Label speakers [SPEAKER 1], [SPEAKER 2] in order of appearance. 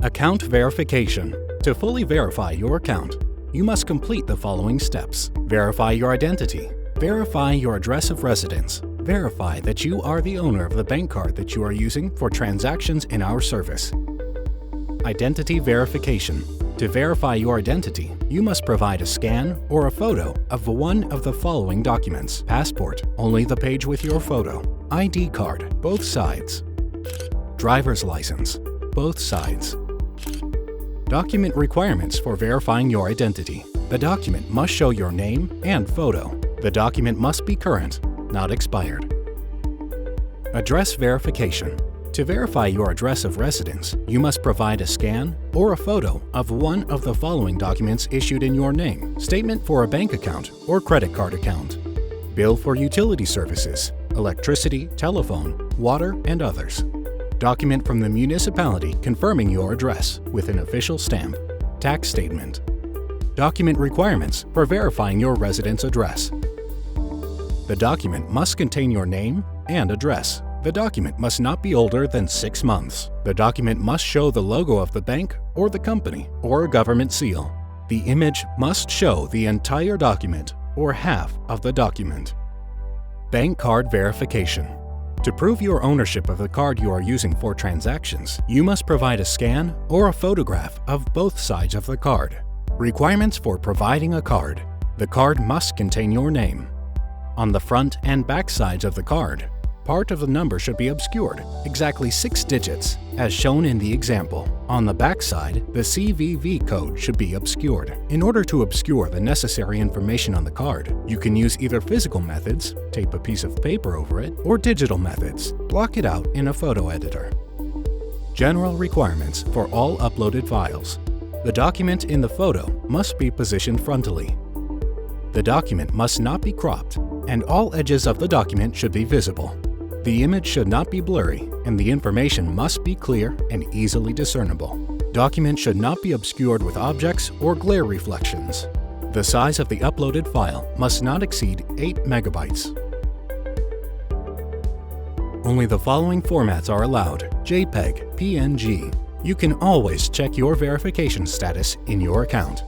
[SPEAKER 1] Account verification. To fully verify your account, you must complete the following steps. Verify your identity. Verify your address of residence. Verify that you are the owner of the bank card that you are using for transactions in our service. Identity verification. To verify your identity, you must provide a scan or a photo of one of the following documents. Passport, only the page with your photo. ID card, both sides. Driver's license, both sides. Document requirements for verifying your identity. The document must show your name and photo. The document must be current, not expired. Address verification. To verify your address of residence, you must provide a scan or a photo of one of the following documents issued in your name. Statement for a bank account or credit card account. Bill for utility services, electricity, telephone, water, and others. Document from the municipality confirming your address with an official stamp. Tax statement. Document requirements for verifying your residence address. The document must contain your name and address. The document must not be older than 6 months. The document must show the logo of the bank or the company or a government seal. The image must show the entire document or half of the document. Bank card verification. To prove your ownership of the card you are using for transactions, you must provide a scan or a photograph of both sides of the card. Requirements for providing a card. The card must contain your name. On the front and back sides of the card, part of the number should be obscured, exactly 6 digits, as shown in the example. On the back side, the CVV code should be obscured. In order to obscure the necessary information on the card, you can use either physical methods, tape a piece of paper over it, or digital methods, block it out in a photo editor. General requirements for all uploaded files. The document in the photo must be positioned frontally. The document must not be cropped, and all edges of the document should be visible. The image should not be blurry, and the information must be clear and easily discernible. Document should not be obscured with objects or glare reflections. The size of the uploaded file must not exceed 8 megabytes. Only the following formats are allowed: JPEG, PNG. You can always check your verification status in your account.